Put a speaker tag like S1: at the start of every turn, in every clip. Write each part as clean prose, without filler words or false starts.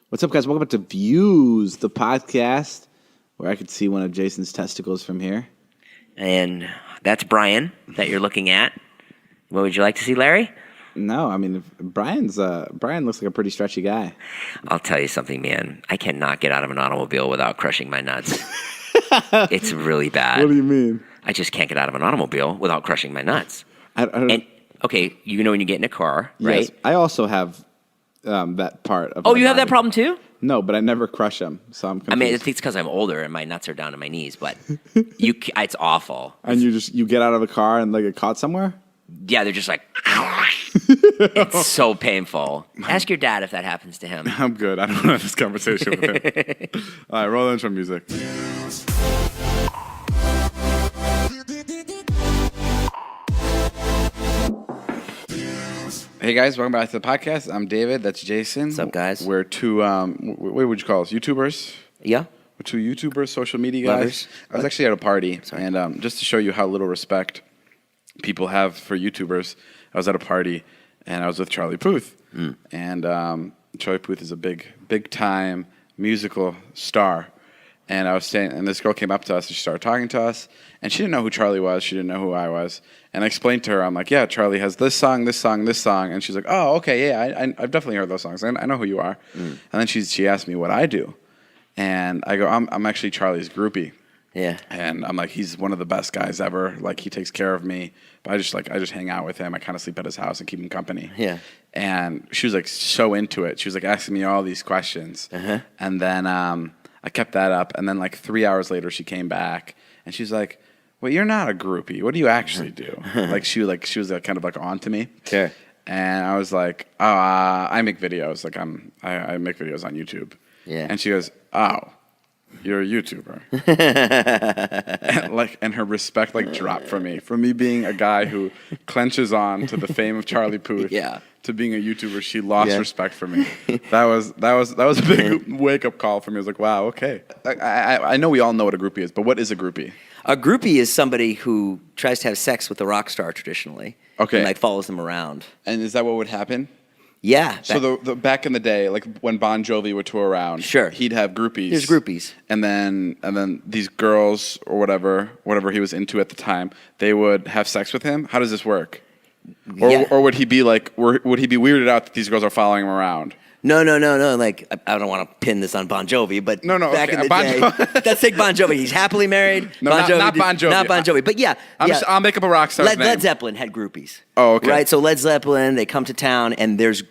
S1: What's up, guys? Welcome back to Views, the podcast where I could see one of Jason's testicles from here.
S2: And that's Brian that you're looking at. What would you like to see, Larry?
S1: No, I mean, Brian looks like a pretty stretchy guy.
S2: I'll tell you something, man. I cannot get out of an automobile without crushing my nuts. It's really bad.
S1: What do you mean?
S2: I just can't get out of an automobile without crushing my nuts.
S1: I don't,
S2: And okay, you know when you get in a car, right?
S1: Yes, I also have that part of
S2: Oh,
S1: my
S2: you have that
S1: body.
S2: problem too?
S1: No, but I never crush them, so I'm confused.
S2: I mean, it's because I'm older and my nuts are down to my knees, but it's awful.
S1: And you get out of a car and like get caught somewhere?
S2: Yeah, they're just like, it's so painful. Ask your dad if that happens to him.
S1: I'm good. I don't want to have this conversation with him. All right, roll the intro music. Hey guys, welcome back to the podcast. I'm David. That's Jason.
S2: What's up, guys?
S1: We're two, what would you call us? YouTubers?
S2: Yeah?
S1: We're two YouTubers, social media guys.
S2: Lovers.
S1: I was actually at a party, and just to show you how little respect people have for YouTubers, I was at a party, and I was with Charlie Puth. And Charlie Puth is a big time musical star. And I was saying, and this girl came up to us and she started talking to us, and she didn't know who Charlie was. She didn't know who I was. And I explained to her, I'm like, yeah, Charlie has this song, this song, this song. And she's like, oh, okay, yeah, I've definitely heard those songs. I know who you are. And then she asked me what I do. And I go, I'm actually Charlie's groupie.
S2: Yeah.
S1: And I'm like, he's one of the best guys ever. Like, he takes care of me. But I just hang out with him. I kind of sleep at his house and keep him company.
S2: Yeah.
S1: And she was like so into it. She was like asking me all these questions. And then I kept that up. And then like 3 hours later, she came back and she's like, well, you're not a groupie. What do you actually do? She was kind of like on to me.
S2: Sure.
S1: And I was like, oh, I make videos. Like I make videos on YouTube.
S2: Yeah.
S1: And she goes, oh, you're a YouTuber. and her respect dropped from me being a guy who clenches on to the fame of Charlie Puth.
S2: Yeah.
S1: To being a YouTuber, she lost respect for me. That was a big wake up call for me. I was like, wow, okay. I know we all know what a groupie is, but what is a groupie?
S3: A groupie is somebody who tries to have sex with a rock star traditionally.
S1: Okay.
S3: And follows them around.
S1: And is that what would happen?
S3: Yeah.
S1: So the back in the day, like when Bon Jovi would tour around,
S3: Sure.
S1: he'd have groupies.
S3: There's groupies.
S1: And then these girls or whatever he was into at the time, they would have sex with him. How does this work? Or would he be would he be weirded out that these girls are following him around?
S3: No. Like, I don't want to pin this on Bon Jovi, but back in the day, let's take Bon Jovi. He's happily married.
S1: No, not Bon Jovi.
S3: Not Bon Jovi, but yeah.
S1: I'll make up a rock star's name.
S3: Led Zeppelin had groupies.
S1: Oh, okay.
S3: Right, so Led Zeppelin, they come to town, and there's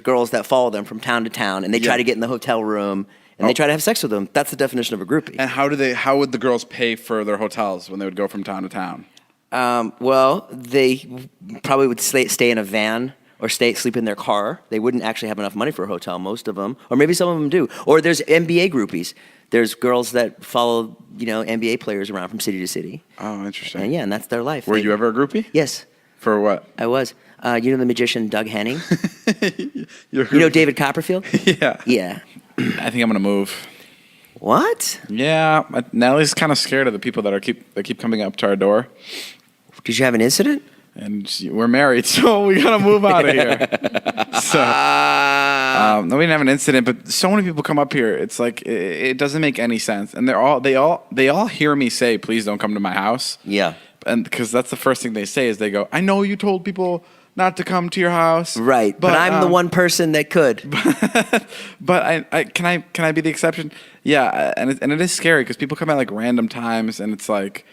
S3: girls that follow them from town to town, and they try to get in the hotel room, and they try to have sex with them. That's the definition of a groupie.
S1: And how would the girls pay for their hotels when they would go from town to town?
S3: Well, they probably would stay in a van or sleep in their car. They wouldn't actually have enough money for a hotel, most of them. Or maybe some of them do. Or there's NBA groupies. There's girls that follow, NBA players around from city to city.
S1: Oh, interesting.
S3: And that's their life.
S1: Were you ever a groupie?
S3: Yes.
S1: For what?
S3: I was. You know the magician Doug Henning?
S1: You
S3: know David Copperfield?
S1: Yeah.
S3: Yeah.
S1: I think I'm gonna move.
S3: What?
S1: Yeah, Natalie's kind of scared of the people that keep coming up to our door.
S3: Did you have an incident?
S1: And we're married, so we gotta move out of here. So, no, we didn't have an incident, but so many people come up here. It's like it doesn't make any sense, and they all hear me say, "Please don't come to my house."
S3: Yeah.
S1: And because that's the first thing they say is they go, "I know you told people not to come to your house."
S3: Right, but I'm the one person that could.
S1: But can I be the exception? Yeah, and it is scary because people come at like random times, and it's like,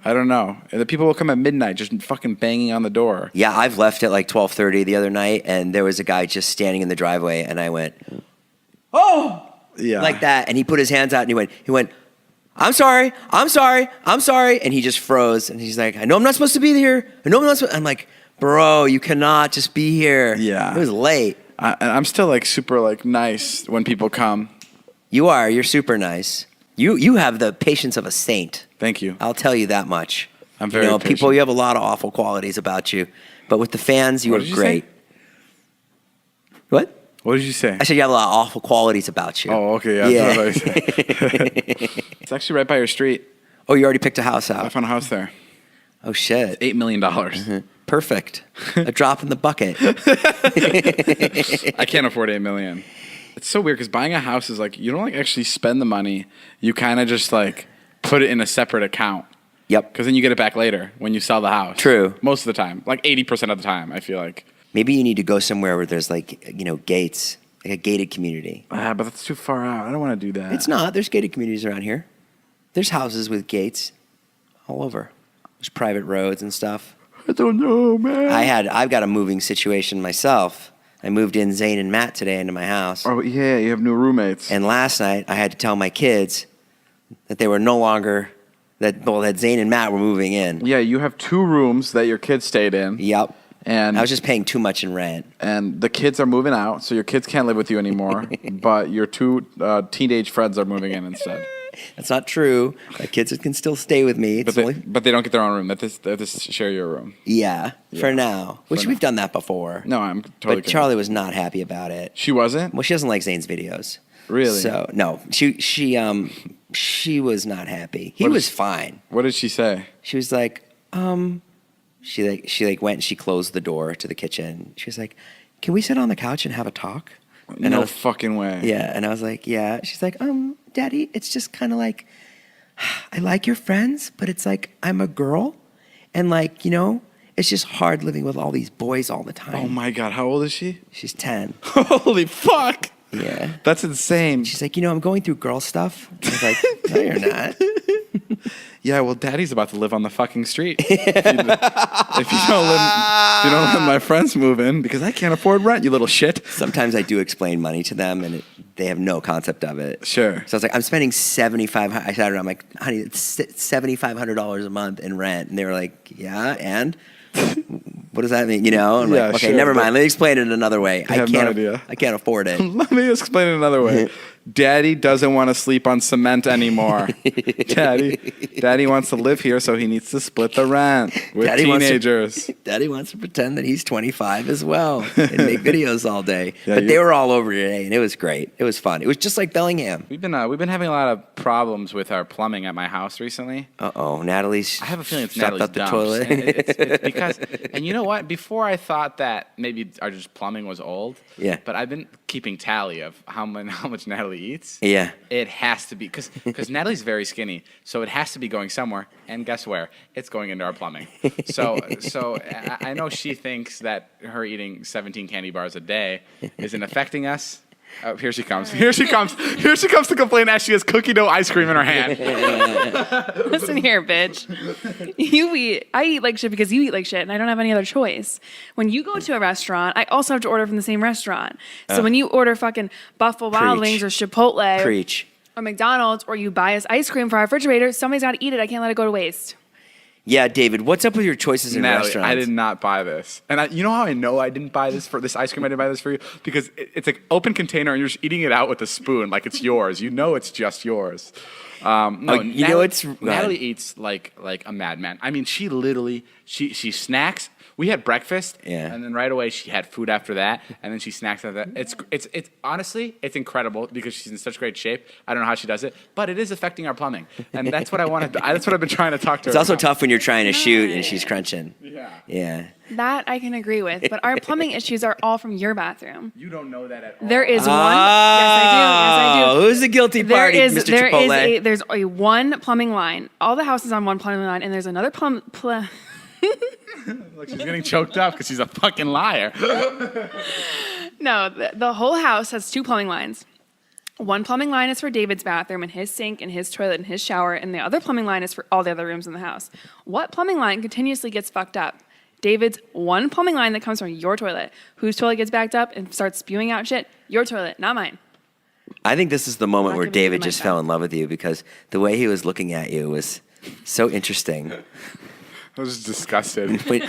S1: I don't know. The people will come at midnight just fucking banging on the door.
S3: Yeah, I've left at like 12:30 the other night, and there was a guy just standing in the driveway, and I went, "Oh!"
S1: Yeah.
S3: Like that, and he put his hands out, and he went, I'm sorry, and he just froze, and he's like, I know I'm not supposed to be here. I'm like, bro, you cannot just be here.
S1: Yeah.
S3: It was late.
S1: I'm still like super like nice when people come.
S3: You're super nice. You have the patience of a saint.
S1: Thank you.
S3: I'll tell you that much.
S1: I'm very patient.
S3: People, you have a lot of awful qualities about you, but with the fans, you were great. What?
S1: What did you say?
S3: I said you have a lot of awful qualities about you.
S1: Oh, okay. Yeah. That's what I said. It's actually right by your street.
S3: Oh, you already picked a house
S1: I
S3: out.
S1: found a house there.
S3: Oh, shit.
S1: $8 million.
S3: Perfect. A drop in the bucket.
S1: I can't afford $8 million. It's so weird because buying a house is like you don't like actually spend the money. You kind of just like put it in a separate account.
S3: Yep.
S1: Because then you get it back later when you sell the house.
S3: True.
S1: Most of the time, like 80% of the time, I feel like.
S3: Maybe you need to go somewhere where there's like, gates, like a gated community.
S1: But that's too far out. I don't want to do that.
S3: It's not. There's gated communities around here. There's houses with gates all over. There's private roads and stuff.
S1: I don't know, man.
S3: I've got a moving situation myself. I moved in Zane and Matt today into my house.
S1: Oh yeah, you have new roommates.
S3: And last night I had to tell my kids that they were no longer that Zane and Matt were moving in.
S1: Yeah, you have 2 rooms that your kids stayed in.
S3: Yep.
S1: And
S3: I was just paying too much in rent.
S1: And the kids are moving out, so your kids can't live with you anymore. But your 2 teenage friends are moving in instead.
S3: That's not true. My kids can still stay with me.
S1: But they don't get their own room. They have to share your room.
S3: Yeah, for now. Which we've done that before.
S1: No, I'm totally
S3: But
S1: kidding.
S3: Charlie was not happy about it.
S1: She wasn't?
S3: Well, she doesn't like Zane's videos.
S1: Really?
S3: So no, she was not happy. He was fine.
S1: What did she say?
S3: She was like, she went and she closed the door to the kitchen. She was like, "Can we sit on the couch and have a talk?" And
S1: No fucking way.
S3: Yeah, and I was like, "Yeah." She's like, Daddy, it's just kind of like, I like your friends, but it's like I'm a girl, and like it's just hard living with all these boys all the time.
S1: Oh my God, how old is she?
S3: She's 10.
S1: Holy fuck!
S3: Yeah.
S1: That's insane.
S3: She's like, I'm going through girl stuff. I was like, no, you're not.
S1: Yeah, well, Daddy's about to live on the fucking street. if you don't let my friends move in because I can't afford rent, you little shit.
S3: Sometimes I do explain money to them, and they have no concept of it.
S1: Sure.
S3: So I was like, I'm spending $7,500. I said, I'm like, honey, it's $7,500 a month in rent, and they were like, yeah, and what does that mean? I'm
S1: Yeah,
S3: like, okay,
S1: sure,
S3: never
S1: but
S3: mind. Let me explain it another way.
S1: I have no idea.
S3: I can't afford it.
S1: Let me explain it another way. Daddy doesn't want to sleep on cement anymore. Daddy wants to live here, so he needs to split the rent with teenagers.
S3: Daddy wants to pretend that he's 25 as well and make videos all day.
S1: Yeah,
S3: but they were all over today, and it was great. It was fun. It was just like Bellingham.
S1: We've been having a lot of problems with our plumbing at my house recently.
S3: Natalie's.
S1: I have a feeling it's
S3: strapped
S1: Natalie's
S3: up the
S1: dumps.
S3: toilet.
S1: And it's because, and you know what? Before I thought that maybe our just plumbing was old.
S3: Yeah.
S1: But I've been keeping tally of how much Natalie eats.
S3: Yeah.
S1: It has to be because Natalie's very skinny, so it has to be going somewhere. And guess where? It's going into our plumbing. So I know she thinks that her eating 17 candy bars a day isn't affecting us. Oh, here she comes. Here she comes to complain as she has cookie dough ice cream in her hand.
S4: Listen here, bitch. I eat like shit because you eat like shit, and I don't have any other choice. When you go to a restaurant, I also have to order from the same restaurant. So when you order fucking Buffalo Wild
S3: Preach.
S4: Wings or Chipotle
S3: Preach.
S4: or McDonald's, or you buy us ice cream for our refrigerator, somebody's got to eat it. I can't let it go to waste.
S3: Yeah, David, what's up with your choices in
S1: Natalie,
S3: restaurants?
S1: I did not buy this. And you know how I know I didn't buy this ice cream? I didn't buy this for you? Because it's an open container and you're just eating it out with a spoon like it's yours. You know it's just yours. Natalie eats like a madman. I mean, she literally, she snacks. We had breakfast, and then right away she had food after that, and then she snacks after that. It's honestly, it's incredible because she's in such great shape. I don't know how she does it, but it is affecting our plumbing, and that's what I wanted. That's what I've been trying to talk to her
S3: It's also
S1: about.
S3: tough when you're trying to shoot and she's crunching. Yeah.
S4: That I can agree with, but our plumbing issues are all from your bathroom.
S1: You don't know that at all.
S4: There is one. Yes, I do.
S3: Who's the guilty party, Mr. Chipotle?
S4: There's a one plumbing line. All the houses on one plumbing line, and there's another
S1: Look, she's getting choked up because she's a fucking liar.
S4: No, the whole house has two plumbing lines. One plumbing line is for David's bathroom and his sink and his toilet and his shower, and the other plumbing line is for all the other rooms in the house. What plumbing line continuously gets fucked up? David's one plumbing line that comes from your toilet. Whose toilet gets backed up and starts spewing out shit? Your toilet, not mine.
S3: I think this is the moment
S4: Not
S3: where
S4: giving you
S3: David
S4: the
S3: just
S4: mic
S3: fell
S4: back.
S3: in love with you because the way he was looking at you was so interesting.
S1: I was just disgusted.
S3: But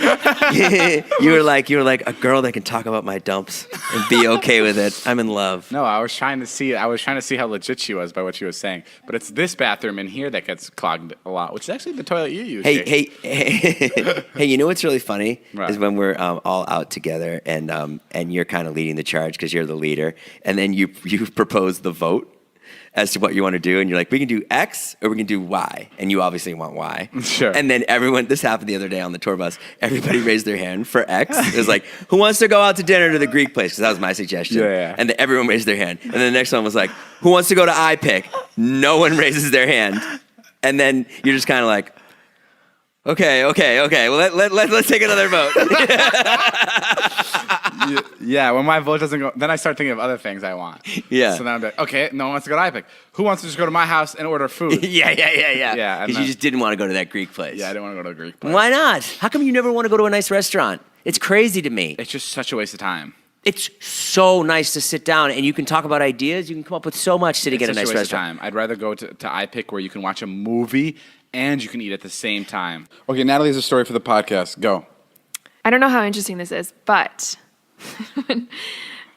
S3: you were like a girl that can talk about my dumps and be okay with it. I'm in love.
S1: No, I was trying to see how legit she was by what she was saying. But it's this bathroom in here that gets clogged a lot, which is actually the toilet you use. Jake.
S3: Hey, you know what's really funny
S1: Right.
S3: is when we're all out together and you're kind of leading the charge because you're the leader, and then you propose the vote. as to what you want to do, and you're like, we can do X or we can do Y, and you obviously want Y.
S1: Sure.
S3: And then this happened the other day on the tour bus. Everybody raised their hand for X. It was like, who wants to go out to dinner to the Greek place? Because that was my suggestion.
S1: Yeah.
S3: And then everyone raised their hand. And then the next one was like, who wants to go to iPick? No one raises their hand. And then you're just kind of like, okay. Well, let's take another vote.
S1: Yeah, when my vote doesn't go, then I start thinking of other things I want.
S3: Yeah.
S1: So then I'm like, okay, no one wants to go to iPick. Who wants to just go to my house and order food?
S3: Yeah.
S1: Yeah, and
S3: Because you
S1: then-
S3: just didn't want to go to that Greek place.
S1: Yeah, I didn't want to go to a Greek place.
S3: Why not? How come you never want to go to a nice restaurant? It's crazy to me.
S1: It's just such a waste of time.
S3: It's so nice to sit down and you can talk about ideas. You can come up with so much sitting
S1: It's
S3: at a
S1: such
S3: nice
S1: waste of
S3: restaurant.
S1: time. I'd rather go to iPick where you can watch a movie and you can eat at the same time. Okay, Natalie has a story for the podcast. Go.
S4: I don't know how interesting this is, but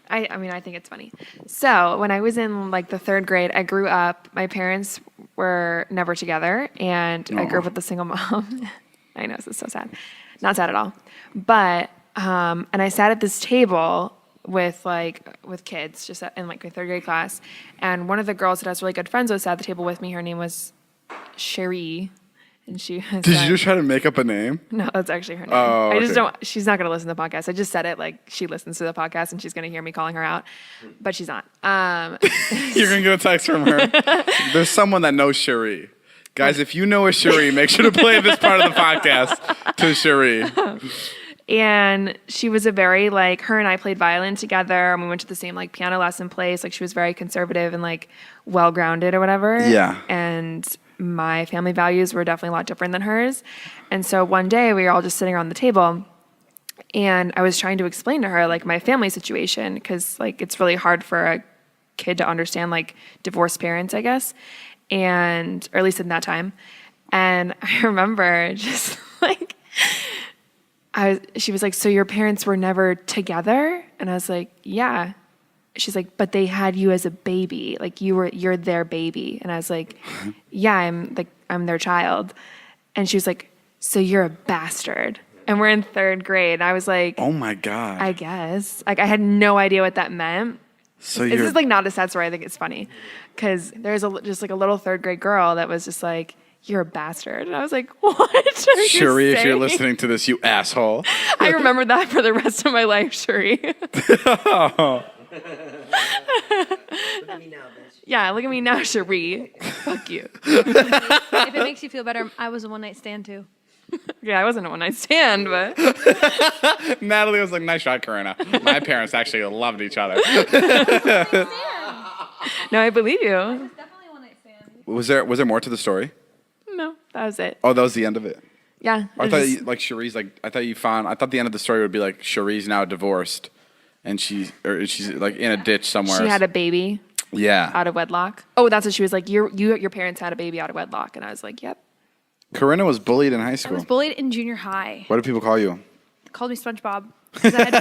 S4: I mean, I think it's funny. So when I was in like the 3rd grade, I grew up. My parents were never together, and I grew up with a single mom. I know, this is so sad. Not sad at all. But and I sat at this table with kids just in like my 3rd grade class, and one of the girls that I was really good friends with sat at the table with me. Her name was Cherie. And she was
S1: Did you just try to make up a name?
S4: No, that's actually her name.
S1: Oh,
S4: I just
S1: okay.
S4: don't. She's not going to listen to the podcast. I just said it like she listens to the podcast and she's going to hear me calling her out, but she's not.
S1: You're going to get a text from her. There's someone that knows Cherie. Guys, if you know a Cherie, make sure to play this part of the podcast to Cherie.
S4: And she was a very like, her and I played violin together, and we went to the same like piano lesson place. Like she was very conservative and like well grounded or whatever.
S1: Yeah.
S4: And my family values were definitely a lot different than hers. And so one day we were all just sitting around the table, and I was trying to explain to her like my family situation, because like it's really hard for a kid to understand like divorced parents, I guess, and or at least in that time. And I remember just like she was like, so your parents were never together? And I was like, yeah. She's like, but they had you as a baby, like you're their baby. And I was like, yeah, I'm their child. And she was like, so you're a bastard. And we're in 3rd grade. I was like,
S1: Oh my God.
S4: I guess. Like I had no idea what that meant.
S1: So
S4: This
S1: you're
S4: is like not a sad story. I think it's funny because there's just like a little 3rd grade girl that was just like, you're a bastard. And I was like, what are you
S1: Cherie, if you're
S4: saying?
S1: listening to this, you asshole.
S4: I remember that for the rest of my life, Cherie. Yeah, look at me now, Cherie. Fuck you.
S5: If it makes you feel better, I was a one-night stand too.
S4: Yeah, I wasn't a one-night stand, but
S1: Natalie was like, nice shot, Corinna. My parents actually loved each other.
S4: no, I believe you.
S5: Definitely a one-night stand.
S1: Was there more to the story?
S4: No, that was it.
S1: Oh, that was the end of it.
S4: Yeah.
S1: I
S4: it
S1: thought
S4: was-
S1: you, like Cherie's like I thought the end of the story would be like Cherie's now divorced, and she's like in a ditch somewhere.
S4: she had a baby
S1: yeah.
S4: out of wedlock. Oh, that's what she was like. Your parents had a baby out of wedlock, and I was like, yep.
S1: Corinna was bullied in high
S5: I
S1: school.
S5: was bullied in junior high.
S1: What do people call you?
S5: They called me SpongeBob. 'Cause I had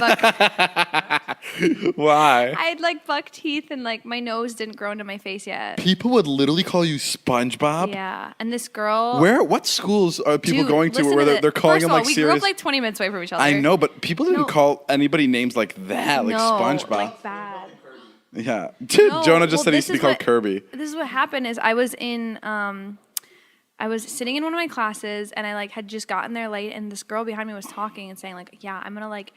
S1: Why?
S5: I had like buck teeth and like my nose didn't grow into my face yet.
S1: People would literally call you SpongeBob.
S5: Yeah, and this girl.
S1: What schools are people
S5: Dude,
S1: going to
S5: listen
S1: where
S5: to
S1: they're calling
S5: First
S1: him
S5: of all,
S1: like
S5: we
S1: serious?
S5: grew up like 20 minutes away from each other.
S1: I know, but people didn't
S5: No.
S1: call anybody names like that, like
S5: no,
S1: SpongeBob.
S5: like bad.
S1: Yeah.
S5: No,
S1: Jonah just
S5: well,
S1: said he used to be
S5: this is
S1: called
S5: what-
S1: Kirby.
S5: This is what happened. Is I was in. I was sitting in one of my classes and I like had just gotten there late and this girl behind me was talking and saying like, yeah, I'm gonna like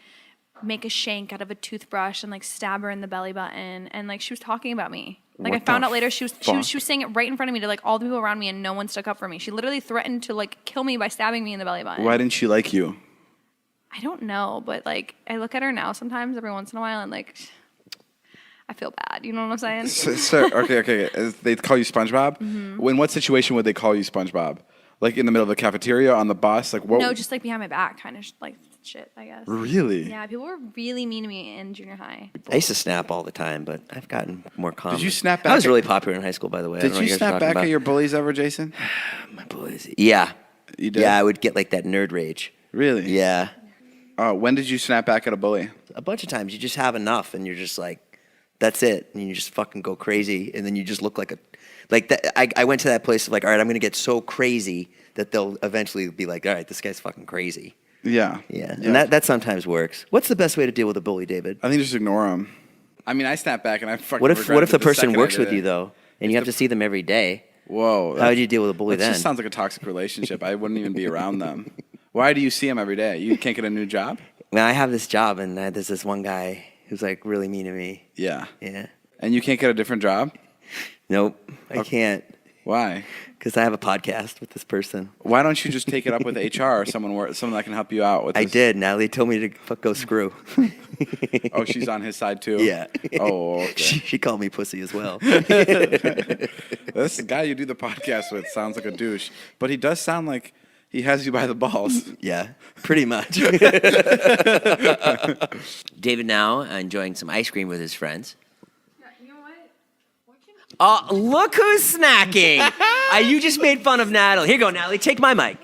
S5: make a shank out of a toothbrush and like stab her in the belly button, and like she was talking about me. Like
S1: What
S5: I found
S1: the
S5: out later she was
S1: fuck?
S5: saying it right in front of me to like all the people around me, and no one stuck up for me. She literally threatened to like kill me by stabbing me in the belly button.
S1: Why didn't she like you?
S5: I don't know, but like I look at her now sometimes every once in a while and like I feel bad. You know what I'm saying?
S1: Sir, okay. They call you SpongeBob?
S5: Mm-hmm.
S1: In what situation would they call you SpongeBob? Like in the middle of the cafeteria, on the bus? Like what?
S5: No, just like behind my back kind of like shit, I guess.
S1: Really?
S5: Yeah, people were really mean to me in junior high.
S3: I used to snap all the time, but I've gotten more calm.
S1: Did you snap
S3: I
S1: back
S3: was
S1: at-
S3: really popular in high school, by the way. I
S1: Did
S3: don't know
S1: you
S3: what guys are
S1: snap
S3: talking
S1: back
S3: about.
S1: at your bullies ever, Jason?
S3: My boys? Yeah.
S1: You did?
S3: Yeah, I would get like that nerd rage.
S1: Really?
S3: Yeah.
S1: When did you snap back at a bully?
S3: A bunch of times you just have enough and you're just like, that's it. And you just fucking go crazy. And then you just look like that. I went to that place of like, all right, I'm going to get so crazy that they'll eventually be like, all right, this guy's fucking crazy.
S1: Yeah.
S3: Yeah. And that sometimes works. What's the best way to deal with a bully, David?
S1: I think just ignore them. I mean, I snap back and I fucking
S3: What if
S1: regret
S3: the
S1: it
S3: person
S1: second I
S3: works
S1: did
S3: with
S1: it.
S3: you though? and you have to see them every day.
S1: Whoa.
S3: How would you deal with a bully
S1: That
S3: then?
S1: just sounds like a toxic relationship. I wouldn't even be around them. Why do you see them every day? You can't get a new job?
S3: Now I have this job, and there's this one guy who's like really mean to me.
S1: Yeah.
S3: Yeah.
S1: And you can't get a different job?
S3: Nope, I can't,
S1: Why?
S3: because I have a podcast with this person.
S1: Why don't you just take it up with HR or someone that can help you out with
S3: I
S1: this?
S3: did. Natalie told me to go screw.
S1: Oh, she's on his side too?
S3: Yeah.
S1: Oh, okay.
S3: She called me pussy as well.
S1: This guy you do the podcast with sounds like a douche, but he does sound like he has you by the balls.
S3: Yeah, pretty much.
S2: David now enjoying some ice cream with his friends.
S4: You know what?
S2: Oh, look who's snacking! You just made fun of Natalie. Here you go, Natalie. Take my mic.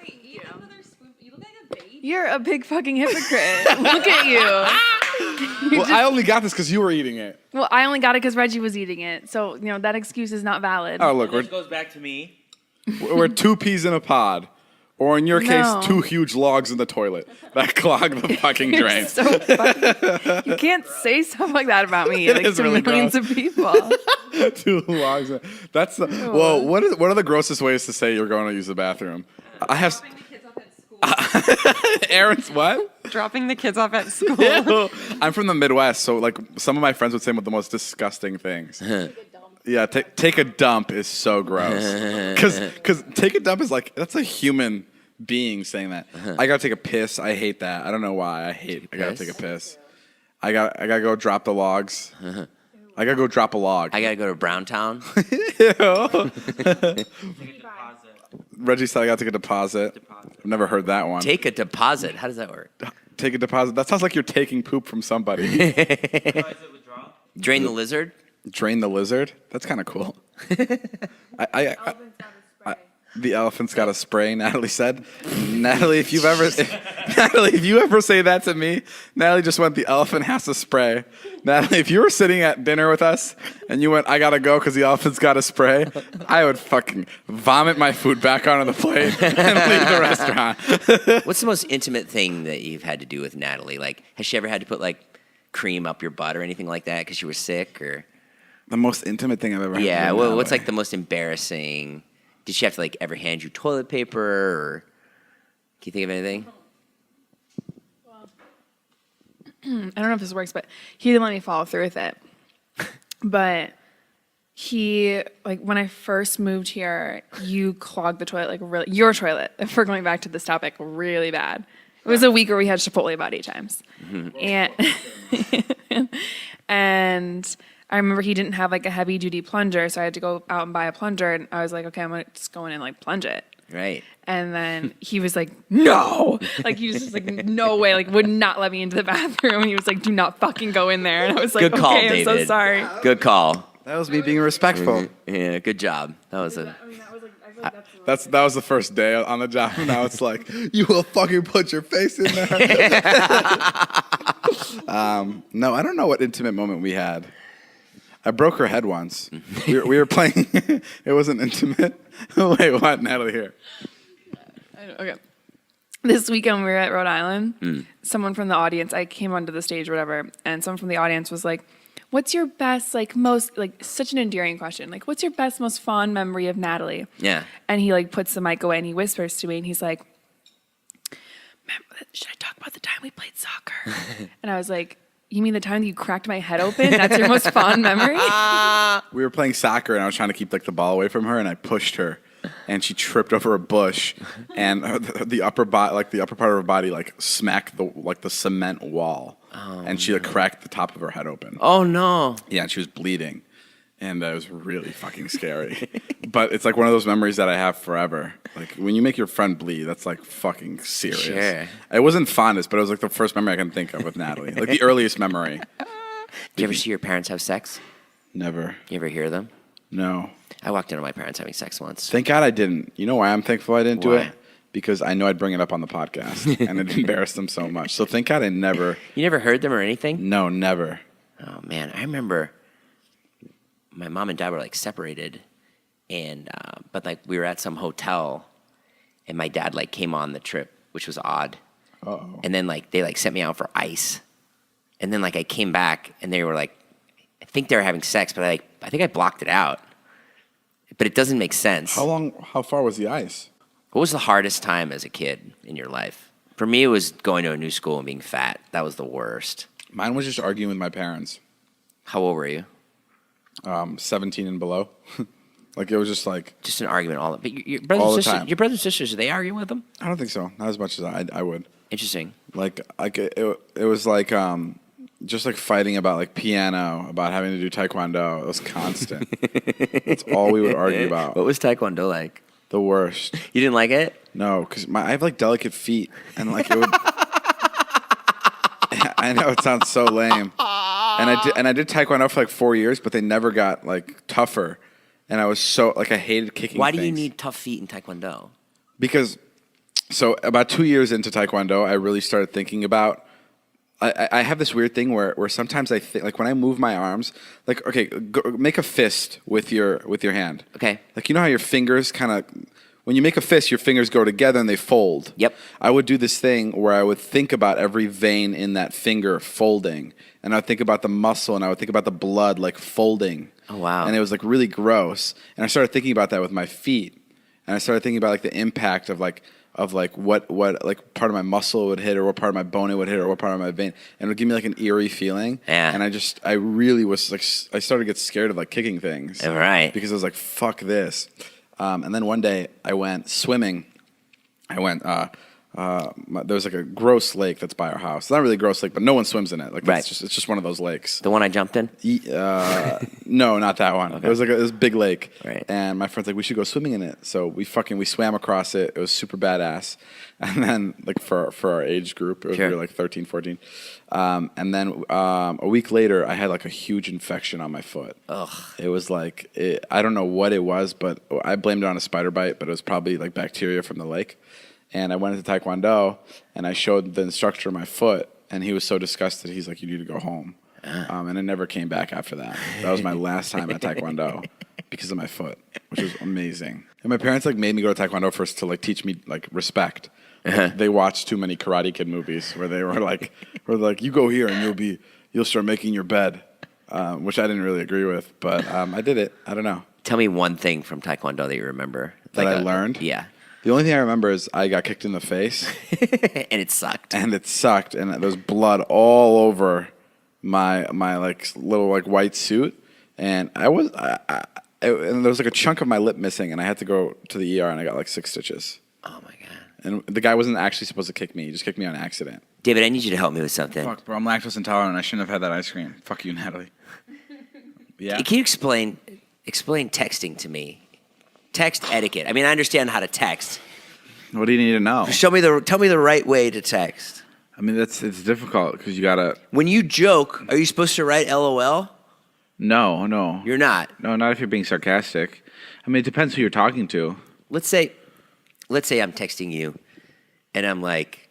S4: You're a big fucking hypocrite. Look at you.
S1: Well, I only got this because you were eating it.
S4: Well, I only got it because Reggie was eating it. So, that excuse is not valid.
S1: Oh, look,
S2: goes back to me.
S1: we're 2 peas in a pod. Or in your case,
S4: No.
S1: 2 huge logs in the toilet that clog the fucking
S4: You're
S1: drain.
S4: so fucking, you can't say stuff like that about me.
S1: It
S4: Like
S1: is
S4: to
S1: really
S4: millions
S1: gross.
S4: of people.
S1: 2 logs. That's the, whoa. What are the grossest ways to say you're going to use the bathroom? I have. Aaron's what?
S6: Dropping the kids off at school.
S1: I'm from the Midwest, so like some of my friends would say the most disgusting things. Yeah, take a dump is so gross. Because take a dump is like, that's a human being saying that. I gotta take a piss. I hate that. I don't know why. I gotta take a piss. I gotta go drop the logs. I gotta go drop a log.
S2: I gotta go to Browntown.
S1: Reggie said I gotta take a deposit. I've never heard that one.
S2: Take a deposit. How does that work?
S1: Take a deposit. That sounds like you're taking poop from somebody.
S2: Drain the lizard.
S1: Drain the lizard. That's kind of cool. The elephant's got a spray. Natalie said. Natalie, if you ever say that to me, Natalie just went. The elephant has a spray. Natalie, if you were sitting at dinner with us and you went, I gotta go because the elephant's got a spray, I would fucking vomit my food back onto the plate and leave the restaurant.
S2: What's the most intimate thing that you've had to do with Natalie? Like, has she ever had to put like cream up your butt or anything like that because you were sick or?
S1: The most intimate thing I've ever.
S2: Yeah.
S1: had
S2: Well, what's like the most embarrassing? Did she have to like ever hand you toilet paper or? Can you think of anything?
S4: I don't know if this works, but he didn't let me follow through with it. But he, like, when I first moved here, you clogged the toilet, like, really, your toilet, if we're going back to this topic, really bad. It was a week where we had Chipotle about 8 times. And I remember he didn't have, like, a heavy-duty plunger, so I had to go out and buy a plunger, and I was like, okay, I'm going to just go in and, like, plunge it.
S2: Right.
S4: And then he was like, no. Like, he was just like, no way. Like, would not let me into the bathroom. And he was like, do not fucking go in there. And I was like,
S2: Good call,
S4: okay, I'm so
S2: David.
S4: sorry.
S2: Good call.
S1: That was me being respectful.
S2: Yeah. Good job. That was a.
S4: I mean, that was like, I feel like that's
S1: That was the first day on the job. Now it's like, you will fucking put your face in there. No, I don't know what intimate moment we had. I broke her head once. We were playing. It wasn't intimate. Wait, what? Natalie here.
S4: okay. This weekend we were at Rhode Island. Someone from the audience, I came onto the stage, whatever, and someone from the audience was like, what's your best, like, most, like, such an endearing question. Like, what's your best, most fond memory of Natalie?
S2: Yeah.
S4: And he, like, puts the mic away and he whispers to me and he's like, should I talk about the time we played soccer? And I was like, you mean the time that you cracked my head open? That's your most fond memory?
S1: We were playing soccer, and I was trying to keep like the ball away from her, and I pushed her, and she tripped over a bush, and the upper part of her body like smacked the cement wall, and she like cracked the top of her head open.
S2: Oh no.
S1: Yeah, and she was bleeding, and it was really fucking scary. But it's like one of those memories that I have forever. Like when you make your friend bleed, that's like fucking serious.
S2: Sure.
S1: It wasn't fondest, but it was like the first memory I can think of with Natalie, like the earliest memory.
S2: Do you ever see your parents have sex?
S1: Never.
S2: You ever hear them?
S1: No.
S2: I walked into my parents having sex once.
S1: Thank God I didn't. You know why I'm thankful I didn't do
S2: Why?
S1: it? Because I know I'd bring it up on the podcast, and it'd embarrass them so much. So thank God I never.
S2: You never heard them or anything?
S1: No, never.
S2: Oh man, I remember my mom and dad were like separated, and but like we were at some hotel, and my dad like came on the trip, which was odd.
S1: Uh-oh.
S2: And then like they like sent me out for ice, and then like I came back and they were like, I think they were having sex, but I think I blocked it out. but it doesn't make sense.
S1: How far was the ice?
S2: What was the hardest time as a kid in your life? For me, it was going to a new school and being fat. That was the worst.
S1: Mine was just arguing with my parents.
S2: How old were you?
S1: 17 and below. Like it was just like,
S2: Just an argument all. But your
S1: All
S2: brothers
S1: the
S2: and sisters,
S1: time.
S2: your brothers and sisters, do they argue with them?
S1: I don't think so. Not as much as I would.
S2: Interesting.
S1: Like it was like just like fighting about like piano, about having to do taekwondo. It was constant. That's all we would argue about.
S2: What was Taekwondo like?
S1: The worst.
S2: You didn't like it?
S1: No, because I have like delicate feet, and like it would. I know it sounds so lame, and I did taekwondo for like 4 years, but they never got like tougher, and I was so like I hated kicking.
S2: Why do you
S1: things.
S2: need tough feet in Taekwondo?
S1: Because so about 2 years into taekwondo, I really started thinking about. I have this weird thing where sometimes I think like when I move my arms, like okay, make a fist with your hand.
S2: Okay.
S1: Like you know how your fingers kind of when you make a fist, your fingers go together and they fold.
S2: Yep.
S1: I would do this thing where I would think about every vein in that finger folding, and I would think about the muscle, and I would think about the blood like folding.
S2: Oh, wow.
S1: And it was like really gross, and I started thinking about that with my feet, and I started thinking about like the impact of what like part of my muscle would hit, or what part of my bone it would hit, or what part of my vein, and it would give me like an eerie feeling.
S2: Yeah.
S1: And I really was like, I started to get scared of like kicking things.
S2: All right.
S1: Because I was like, fuck this. And then one day I went swimming. I went. There was like a gross lake that's by our house. It's not really a gross lake, but no one swims in it. Like
S2: Right.
S1: it's just one of those lakes.
S2: The one I jumped in?
S1: No, not that one. It was like this big lake,
S2: Right.
S1: and my friend's like, we should go swimming in it. So we swam across it. It was super badass. And then like for our age group, it was,
S2: Sure.
S1: we were like 13, 14. And then a week later, I had like a huge infection on my foot.
S2: Ugh.
S1: It was like I don't know what it was, but I blamed it on a spider bite, but it was probably like bacteria from the lake. And I went into Taekwondo, and I showed the instructor my foot, and he was so disgusted. He's like, "You need to go home." And I never came back after that. That was my last time at Taekwondo because of my foot, which was amazing. And my parents like made me go to Taekwondo first to like teach me like respect. Like, they watched too many Karate Kid movies where they were like, "You go here and you'll start making your bed," which I didn't really agree with, but I did it. I don't know.
S2: Tell me one thing from Taekwondo that you remember.
S1: That I learned?
S2: Yeah.
S1: The only thing I remember is I got kicked in the face.
S2: And it sucked.
S1: And it sucked, and there was blood all over my like little like white suit, and and there was like a chunk of my lip missing, and I had to go to the ER, and I got like 6 stitches.
S2: Oh, my God.
S1: And the guy wasn't actually supposed to kick me; he just kicked me on accident.
S2: David, I need you to help me with something.
S6: Fuck, bro, I'm lactose intolerant. I shouldn't have had that ice cream. Fuck you, Natalie. Yeah.
S2: Can you explain texting to me? Text etiquette. I mean, I understand how to text.
S6: What do you need to know?
S2: Tell me the right way to text.
S6: I mean, it's difficult because you gotta.
S2: When you joke, are you supposed to write LOL?
S6: No.
S2: You're not.
S6: No, not if you're being sarcastic. I mean, it depends who you're talking to.
S2: Let's say I'm texting you, and I'm like,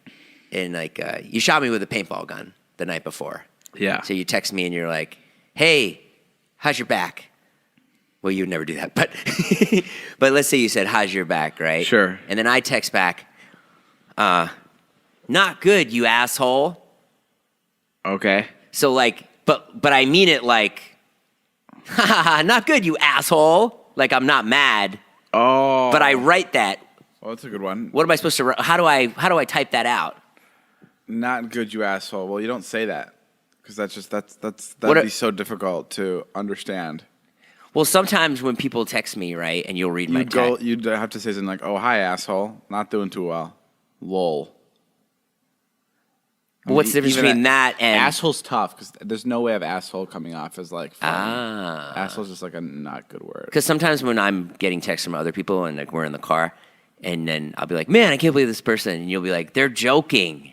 S2: you shot me with a paintball gun the night before.
S6: Yeah.
S2: So you text me and you're like, "Hey, how's your back?" Well, you would never do that, but but let's say you said, "How's your back?" Right?
S6: Sure.
S2: And then I text back, "Not good, you asshole."
S6: Okay.
S2: So like, but I mean it like, "Ha ha ha, not good, you asshole." Like I'm not mad,
S6: Oh.
S2: but I write that.
S1: Well, that's a good one.
S2: What am I supposed to? How do I type that out?
S1: Not good, you asshole. Well, you don't say that because that'd
S2: What
S1: be so difficult to understand.
S2: Well, sometimes when people text me, right, and you'll read my text.
S1: You'd have to say something like, "Oh, hi, asshole. Not doing too well. Lol."
S2: What's the difference
S6: Even
S2: between that and
S1: Asshole's tough because there's no way of asshole coming off as like funny.
S2: Ah.
S1: Asshole's just like a not good word.
S2: Because sometimes when I'm getting texts from other people and like we're in the car, and then I'll be like, "Man, I can't believe this person," and you'll be like, "They're joking."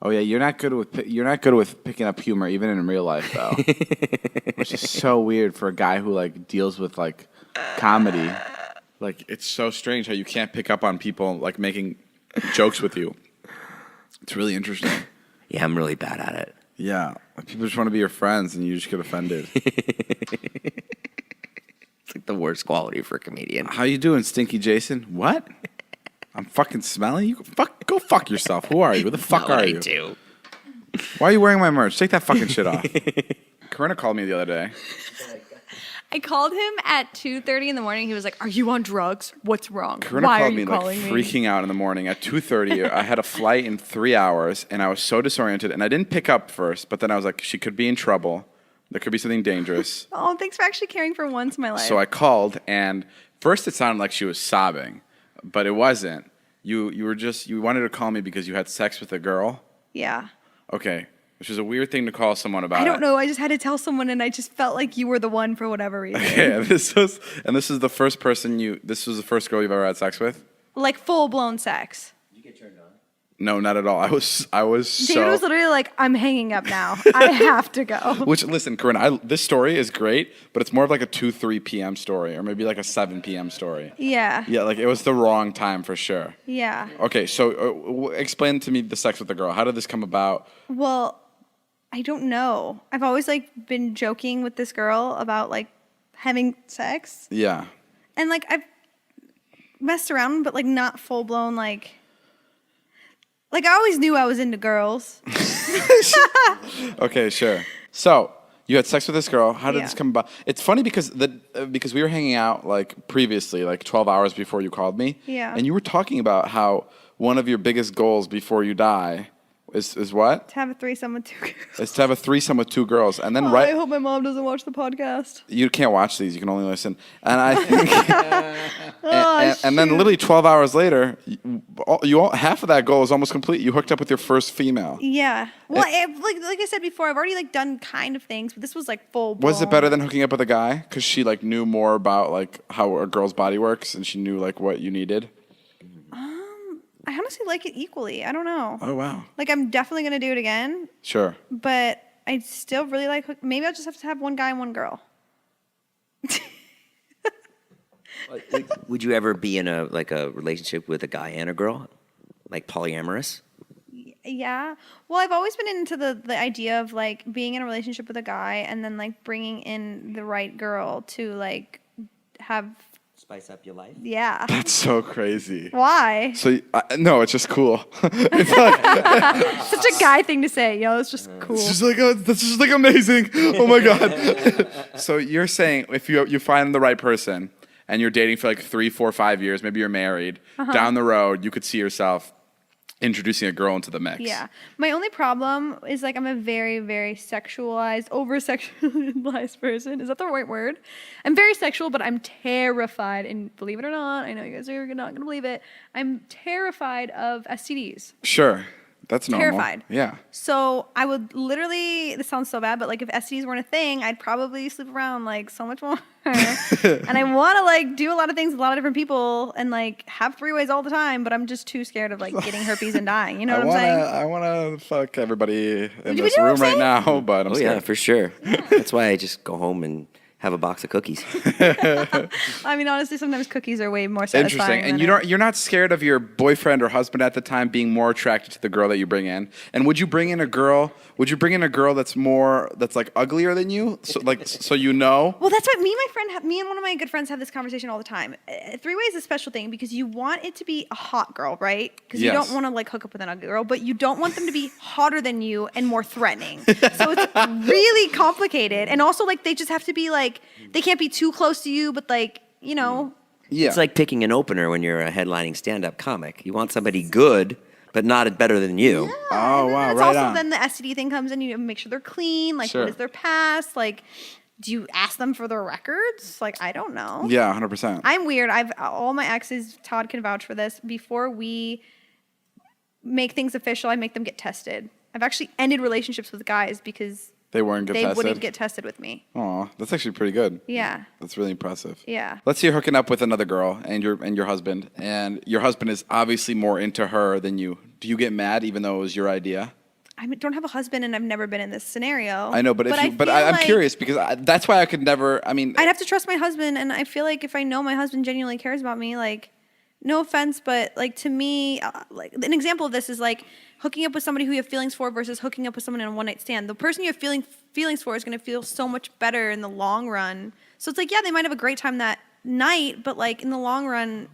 S1: Oh yeah, you're not good with picking up humor even in real life though, which is so weird for a guy who like deals with like comedy. Like it's so strange how you can't pick up on people like making jokes with you. It's really interesting.
S2: Yeah, I'm really bad at it.
S1: Yeah, like, people just want to be your friends and you just get offended.
S2: It's like the worst quality for a comedian.
S1: How you doing, Stinky Jason? What? I'm fucking smelly. You go fuck yourself. Who are you? Who the fuck
S2: Not what
S1: are
S2: I
S1: you?
S2: do.
S1: Why are you wearing my merch? Take that fucking shit off. Corinna called me the other day.
S5: I called him at 2:30 in the morning. He was like, "Are you on drugs? What's wrong?
S1: Karina
S5: Why are
S1: called
S5: you
S1: me like
S5: calling me?"
S1: freaking out in the morning at 2:30. I had a flight in 3 hours, and I was so disoriented. And I didn't pick up first, but then I was like, she could be in trouble. There could be something dangerous.
S5: Oh, thanks for actually caring for once in my life.
S1: So I called, and first it sounded like she was sobbing, but it wasn't. You wanted to call me because you had sex with a girl.
S5: Yeah.
S1: Okay, which is a weird thing to call someone about.
S5: I don't know. I just had to tell someone, and I just felt like you were the one for whatever reason.
S1: Okay, this was the first girl you've ever had sex with?
S5: Like full blown sex.
S1: No, not at all. I was
S5: David
S1: so.
S5: was literally like, "I'm hanging up now. I have to go."
S1: Which, listen, Corinne, this story is great, but it's more of like a 2-3 p.m. story, or maybe like a 7 p.m. story.
S5: Yeah.
S1: Yeah, like it was the wrong time for sure.
S5: Yeah.
S1: Okay, so explain to me the sex with the girl. How did this come about?
S5: Well, I don't know. I've always like been joking with this girl about like having sex,
S1: Yeah.
S5: and like I've messed around, but like not full blown like. Like I always knew I was into girls.
S1: Okay, sure. So you had sex with this girl. How did
S5: Yeah.
S1: this come about? It's funny because because we were hanging out like previously, like 12 hours before you called me.
S5: Yeah.
S1: And you were talking about how one of your biggest goals before you die is what?
S5: To have a threesome with 2 girls.
S1: Is to have a threesome with 2 girls, and then
S5: I hope my mom doesn't watch the podcast.
S1: you can't watch these; you can only listen. And I think, and then literally 12 hours later, half of that goal is almost complete. You hooked up with your first female.
S5: Yeah. Well, like I said before, I've already like done kind of things, but this was like full.
S1: Was it better than hooking up with a guy? Because she like knew more about like how a girl's body works, and she knew like what you needed.
S5: I honestly like it equally. I don't know.
S1: Oh wow!
S5: Like I'm definitely gonna do it again,
S1: Sure.
S5: but I still really like. Maybe I'll just have to have one guy and one girl.
S3: Would you ever be in a relationship with a guy and a girl, like polyamorous?
S5: Yeah. Well, I've always been into the idea of like being in a relationship with a guy and then like bringing in the right girl to like have.
S3: Spice up your life.
S5: Yeah.
S1: That's so crazy.
S5: Why?
S1: So no, it's just cool. It's
S5: Such a guy thing to say. It's just cool.
S1: just like that's just like amazing. Oh my god. So you're saying if you find the right person and you're dating for like 3, 4, 5 years, maybe you're married, down the road you could see yourself introducing a girl into the mix.
S5: Yeah. My only problem is like I'm a very, very sexualized, over-sexualized person. Is that the right word? I'm very sexual, but I'm terrified. And believe it or not, I know you guys are not going to believe it. I'm terrified of STDs.
S1: Sure. That's normal.
S5: Terrified.
S1: Yeah.
S5: So I would literally, this sounds so bad, but like if STDs weren't a thing, I'd probably sleep around like so much more. And I want to like do a lot of things with a lot of different people and like have 3-ways all the time, but I'm just too scared of like getting herpes and dying. You know what I'm saying?
S1: I want to fuck everybody in
S5: you
S1: this
S5: know what
S1: room
S5: I'm
S1: right now, but I'm
S3: Oh
S1: scared.
S3: yeah, for sure. That's why I just go home and have a box of cookies.
S5: I mean, honestly, sometimes cookies are way more satisfying.
S1: Interesting. And you're not scared of your boyfriend or husband at the time being more attracted to the girl that you bring in? And would you bring in a girl that's like uglier than you? So you know?
S5: Well, that's what me and one of my good friends have this conversation all the time. 3-way is a special thing because you want it to be a hot girl, right? Because you
S1: Yes.
S5: don't want to like hook up with an ugly girl, but you don't want them to be hotter than you and more threatening. So it's really complicated. And also like they just have to be like, they can't be too close to you, but like,
S1: Yeah.
S3: It's like picking an opener when you're a headlining stand-up comic. You want somebody good, but not better than you.
S1: Oh wow,
S5: it's
S1: right
S5: also
S1: on.
S5: then the STD thing comes in. You make sure they're clean. Like,
S1: Sure.
S5: what is their past? Like, do you ask them for their records? Like, I don't know.
S1: Yeah, 100%.
S5: I'm weird. All my exes, Todd can vouch for this. Before we make things official, I make them get tested. I've actually ended relationships with guys because
S1: They weren't good
S5: they
S1: tested.
S5: wouldn't get tested with me.
S1: Aw, that's actually pretty good.
S5: Yeah.
S1: That's really impressive.
S5: Yeah.
S1: Let's say you're hooking up with another girl and your husband, and your husband is obviously more into her than you. Do you get mad even though it was your idea?
S5: I don't have a husband and I've never been in this scenario.
S1: I know, but
S5: I
S1: I'm
S5: feel like
S1: curious because that's why I could never. I mean,
S5: I'd have to trust my husband, and I feel like if I know my husband genuinely cares about me, like, no offense, but like to me, like an example of this is like hooking up with somebody who you have feelings for versus hooking up with someone in a one-night stand. The person you have feelings for is going to feel so much better in the long run. So it's like, yeah, they might have a great time that night, but like in the long run,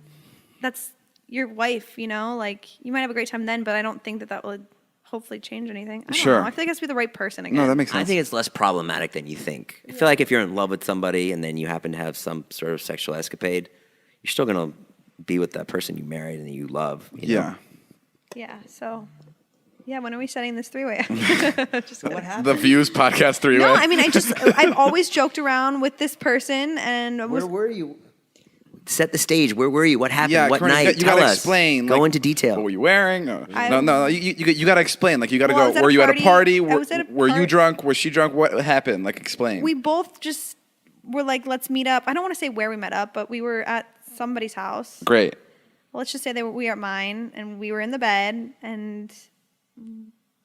S5: that's your wife, you know? Like you might have a great time then, but I don't think that would
S7: hopefully change anything. I don't
S1: Sure.
S7: know. I feel like it has to be the right person again.
S1: No, that makes sense.
S3: I think it's less problematic than you think. I feel like if you're in love with somebody and then you happen to have some sort of sexual escapade, you're still going to be with that person you married and you love. You know?
S1: Yeah.
S7: Yeah. So, yeah. When are we setting this three-way? Just kidding.
S1: The Views podcast 3-way.
S7: No, I mean, I've always joked around with this person, and was
S3: Where were you? Set the stage. Where were you? What happened?
S1: Yeah,
S3: what
S1: Corinne,
S3: night?
S1: you
S3: Tell
S1: gotta
S3: us.
S1: explain.
S3: Go
S1: like,
S3: into detail.
S1: What were you wearing? No,
S7: I-
S1: no. You got to explain. Like, you got to
S7: Well, I was
S1: go.
S7: at
S1: Were
S7: a
S1: you at a
S7: party.
S1: party?
S7: I was at a
S1: Were you
S7: part-
S1: drunk? Was she drunk? What happened? Like, explain.
S7: we both just were like, let's meet up. I don't want to say where we met up, but we were at somebody's house.
S1: Great.
S7: Well, let's just say we were at mine, and we were in the bed, and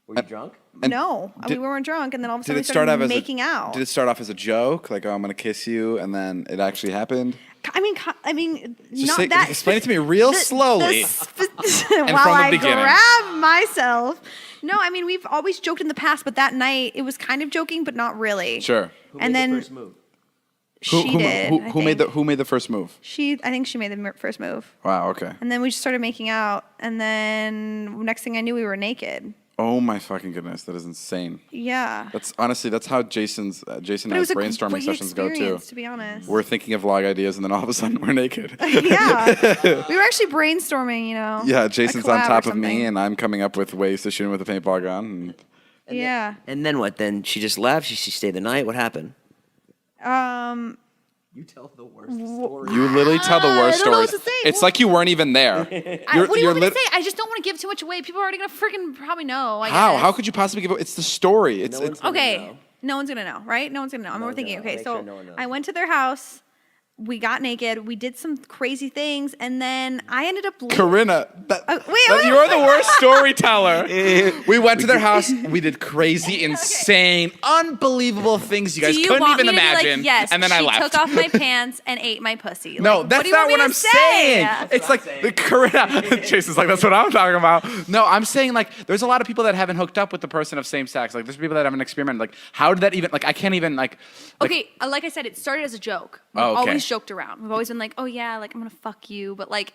S3: Were you drunk?
S7: no,
S1: did-
S7: we weren't drunk, and then all of a
S1: Did
S7: sudden we
S1: it start off
S7: started
S1: as
S7: making out.
S1: Did it start off as a joke? Like, oh, I'm gonna kiss you, and then it actually happened.
S7: I mean,
S1: Just
S7: not
S1: say-
S7: that.
S1: explain it to me real slowly.
S7: While
S1: from the
S7: I
S1: beginning.
S7: grab myself. No, I mean we've always joked in the past, but that night it was kind of joking, but not really.
S1: Sure.
S7: And then
S3: first move?
S7: she did. I
S1: Who made
S7: think.
S1: Who made the first move?
S7: I think she made the first move,
S1: Wow. Okay.
S7: and then we just started making out, and then next thing I knew, we were naked.
S1: Oh my fucking goodness, that is insane.
S7: Yeah.
S1: That's honestly that's how Jason
S7: But
S1: and
S7: it
S1: I's
S7: was a
S1: brainstorming
S7: great
S1: sessions go too.
S7: experience, to be honest.
S1: We're thinking of vlog ideas, and then all of a sudden we're naked.
S7: Yeah. We were actually brainstorming,
S1: Yeah,
S7: a
S1: Jason's on
S7: collab or
S1: top of me,
S7: something.
S1: and I'm coming up with ways to shoot him with a paintball gun.
S7: Yeah.
S3: And then what? Then she just left? She stayed the night? What happened? You tell the worst story.
S1: You literally tell the worst
S7: I don't know what
S1: stories.
S7: to say.
S1: It's like you weren't even there.
S5: What do you want me to say? I just don't want to give too much away. People are already gonna freaking probably know. I
S1: How?
S5: guess.
S1: How could you possibly give? It's the story. It's
S3: one's
S1: it's
S7: Okay. No one's gonna know, right? No one's gonna know. I'm
S3: No one's
S7: overthinking.
S3: gonna know.
S7: Okay,
S3: Make
S7: so
S3: sure no one knows.
S7: I went to their house. We got naked. We did some crazy things, and then I ended up.
S1: Corinna.
S7: wait.
S1: You're the worst storyteller. We went to their house. We did crazy, insane, unbelievable things you guys
S5: Do you
S1: couldn't
S5: want
S1: even
S5: me to be
S1: imagine.
S5: like, yes,
S1: and then
S5: she
S1: I left.
S5: took off my pants and ate my pussy.
S1: No,
S5: Like,
S1: that's
S5: do you
S1: not
S5: want me
S1: what
S5: to
S1: I'm
S5: say?
S1: saying. It's like the Corinna. Jason's like, that's what I'm talking about. No, I'm saying like, there's a lot of people that haven't hooked up with the person of same sex. Like, there's people that haven't experimented. Like, how did that even? Like, I can't even like.
S5: Okay, like I said, it started as a joke. We've
S1: Oh, okay.
S5: always joked around. We've always been like, oh yeah, like I'm gonna fuck you, but like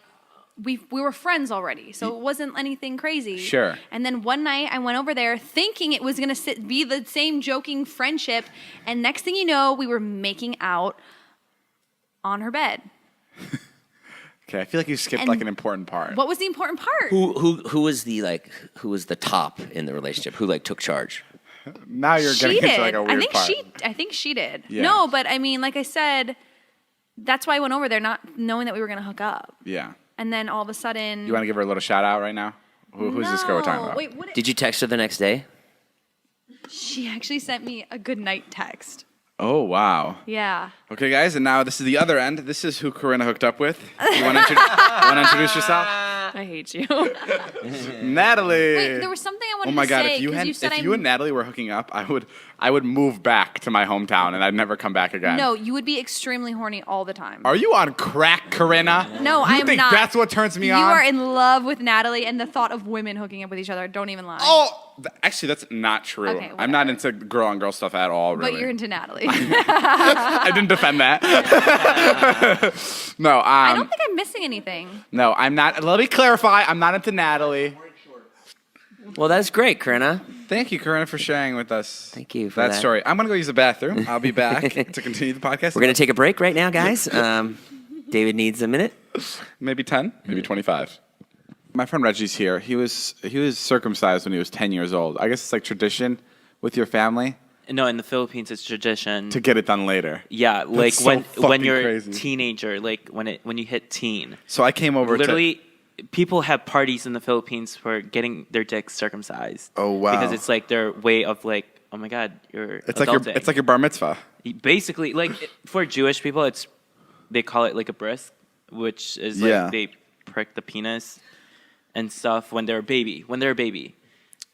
S5: we were friends already, so it wasn't anything crazy.
S1: Sure.
S5: And then one night I went over there thinking it was gonna be the same joking friendship, and next thing you know, we were making out on her bed.
S1: Okay, I feel like you skipped
S5: And
S1: like an important part.
S5: What was the important part?
S3: Who was the top in the relationship? Who like took charge?
S1: Now you're
S5: She
S1: getting
S5: did.
S1: into like a weird part.
S5: I think she did.
S1: Yeah.
S5: No, but I mean, like I said, that's why I went over there, not knowing that we were gonna hook up.
S1: Yeah.
S5: And then all of a sudden,
S1: You want to give her a little shout out right now? Who's this girl we're talking
S5: No.
S1: about?
S5: Wait, what?
S3: Did you text her the next day?
S5: She actually sent me a good night text.
S1: Oh wow.
S5: Yeah.
S1: Okay, guys, and now this is the other end. This is who Corinna hooked up with. You want to introduce yourself?
S4: I hate you.
S1: Natalie.
S5: Wait, there was something I wanted
S1: Oh my
S5: to
S1: God!
S5: say
S1: If you
S5: because
S1: had,
S5: you said
S1: if you and Natalie were hooking up, I would move back to my hometown and I'd never come back again.
S5: No, you would be extremely horny all the time.
S1: Are you on crack, Corinna?
S5: No,
S1: you
S5: I am
S1: think
S5: not.
S1: that's what turns me on?
S5: You are in love with Natalie, and the thought of women hooking up with each other. Don't even lie.
S1: Oh, actually, that's not true.
S5: Okay,
S1: I'm not into girl on girl stuff at all. Really.
S5: But you're into Natalie.
S1: I didn't defend that. No,
S5: I don't think I'm missing anything.
S1: no, I'm not. Let me clarify. I'm not into Natalie.
S3: Well, that's great, Corinna.
S1: Thank you, Corinna, for sharing with us.
S3: Thank you for
S1: that
S3: that.
S1: story. I'm gonna go use the bathroom. I'll be back to continue the podcast.
S3: We're gonna take a break right now, guys. David needs a minute.
S1: maybe 10, maybe 25. My friend Reggie's here. He was circumcised when he was 10 years old. I guess it's like tradition with your family
S8: No, in the Philippines, it's tradition.
S1: to get it done later.
S8: Yeah, like
S1: so
S8: when
S1: fucking
S8: you're
S1: crazy.
S8: a teenager, like when you hit teen.
S1: So I came over
S8: Literally, people have parties in the Philippines for getting their dicks circumcised.
S1: Oh, wow.
S8: Because it's like their way of like, oh my God, you're
S1: to.
S8: adulting.
S1: It's like your bar mitzvah.
S8: Basically, like for Jewish people, they call it like a bris, which is like
S1: Yeah.
S8: they prick the penis and stuff when they're a baby.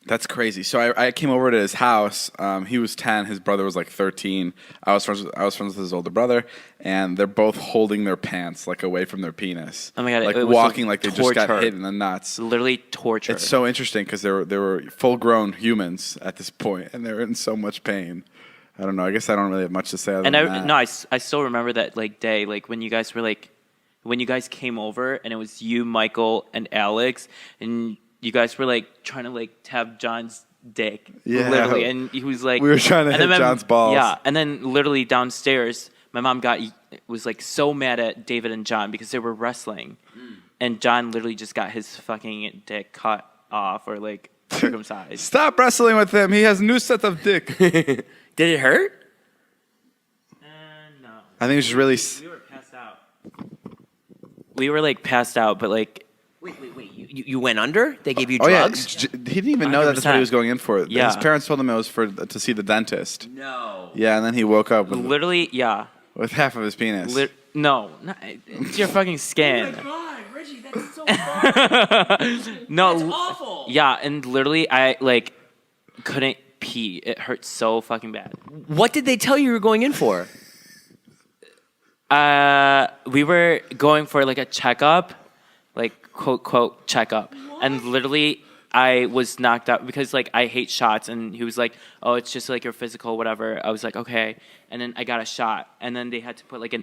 S1: That's crazy. So I came over to his house. He was 10. His brother was like 13. I was friends with his older brother, and they're both holding their pants like away from their penis.
S8: Oh my God,
S1: Like
S8: it was
S1: walking like they just got
S8: torture.
S1: hit in the nuts.
S8: It's literally torture.
S1: It's so interesting because they were full grown humans at this point, and they were in so much pain. I don't know. I guess I don't really have much to say other
S8: And
S1: than that.
S8: I still remember that like day, like when you guys came over and it was you, Michael, and Alex, and you guys were like trying to like tap John's dick,
S1: Yeah.
S8: literally, and he was like,
S1: We were trying to
S8: and
S1: hit
S8: then
S1: John's balls.
S8: Yeah, and then literally downstairs, my mom was like so mad at David and John because they were wrestling, and John literally just got his fucking dick cut off or like circumcised.
S1: Stop wrestling with him. He has a new set of dick.
S3: Did it hurt?
S8: No,
S1: I think it's just really.
S8: we were passed out. We were like passed out, but like
S3: Wait. You went under? They gave you
S1: Oh yeah,
S3: drugs?
S1: he didn't even know that that's what he was
S8: 100%.
S1: going in for.
S8: Yeah.
S1: His parents told him it was to see the dentist.
S3: No.
S1: Yeah, and then he woke up
S8: literally, yeah.
S1: with half of his penis.
S8: No, it's your fucking skin.
S3: God, Reggie, that's so
S8: No,
S3: That's awful.
S8: Yeah, and literally, I like couldn't pee. It hurt so fucking bad.
S3: What did they tell you were going in for?
S8: We were going for like a checkup, like quote checkup, and literally I was knocked out because like I hate shots, and he was like, "Oh, it's just like your physical, whatever." I was like, "Okay," and then I got a shot, and then they had to put like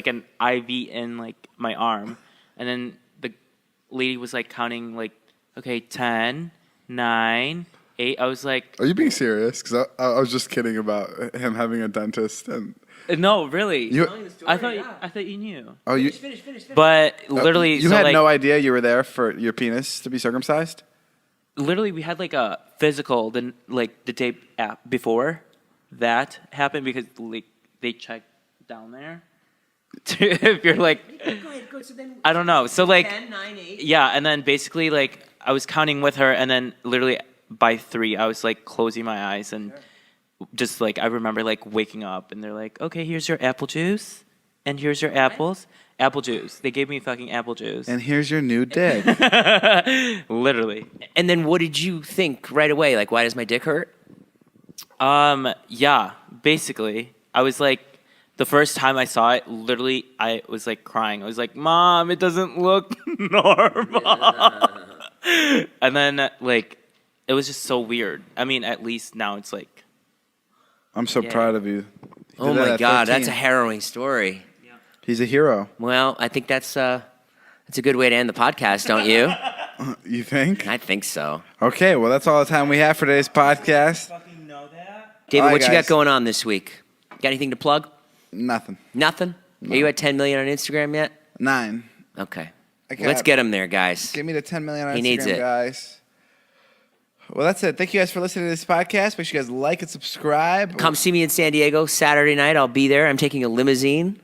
S8: an IV in like my arm, and then the lady was like counting like, "Okay, 10, 9, 8." I was like,
S1: Are you being serious? Because I was just kidding about him having a dentist and.
S8: "No, really."
S1: You,
S8: I thought you knew.
S1: oh, you.
S8: But literally,
S1: You
S8: so,
S1: had
S8: like,
S1: no idea you were there for your penis to be circumcised?
S8: literally we had like a physical the day before that happened because like they checked down there if you're like I don't know, so like
S3: 10, 9, 8.
S8: yeah, and then basically like I was counting with her, and then literally by 3 I was like closing my eyes, and just like I remember like waking up and they're like, "Okay, here's your apple juice and here's your apples." Apple juice. They gave me fucking apple juice.
S1: And here's your new dick.
S8: Literally.
S3: And then what did you think right away? Like, why does my dick hurt?
S8: Yeah, basically. I was like, the first time I saw it, literally, I was like crying. I was like, "Mom, it doesn't look normal." And then, like, it was just so weird. I mean, at least now it's like,
S1: I'm so
S8: Yeah.
S1: proud of you. He
S3: Oh
S1: did that
S3: my
S1: at
S3: God,
S1: 13.
S3: that's a harrowing story.
S1: He's a hero.
S3: Well, I think that's a good way to end the podcast, don't you?
S1: You think?
S3: I think so.
S1: Okay, well, that's all the time we have for today's podcast.
S8: fucking know that?
S3: David,
S1: All right,
S3: what you
S1: guys.
S3: got going on this week? Got anything to plug?
S1: Nothing.
S3: Nothing? Are you at 10 million on Instagram yet?
S1: 9.
S3: Okay.
S1: I
S3: Let's
S1: got-
S3: get him there, guys.
S1: Give me the 10 million on
S3: He
S1: Instagram,
S3: needs it.
S1: guys. Well, that's it. Thank you guys for listening to this podcast. Make sure you guys like and subscribe.
S3: Come see me in San Diego Saturday night. I'll be there. I'm taking a limousine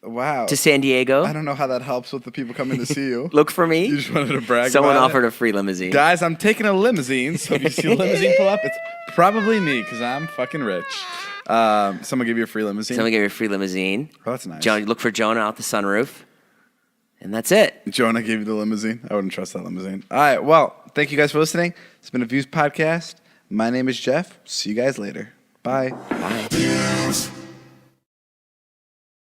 S1: Wow.
S3: to San Diego.
S1: I don't know how that helps with the people coming to see you.
S3: Look for
S1: You
S3: me.
S1: just wanted to brag
S3: Someone
S1: about
S3: offered
S1: it.
S3: a free limousine.
S1: Guys, I'm taking a limousine, so if you see a limousine pull up, it's probably me because I'm fucking rich. Someone give you a free limousine?
S3: Someone gave me a free limousine.
S1: Oh, that's nice.
S3: Look for Jonah out the sunroof. And that's it.
S1: Jonah gave you the limousine. I wouldn't trust that limousine. All right. Well, thank you guys for listening. It's been a Views podcast. My name is Jeff. See you guys later. Bye.
S3: Bye.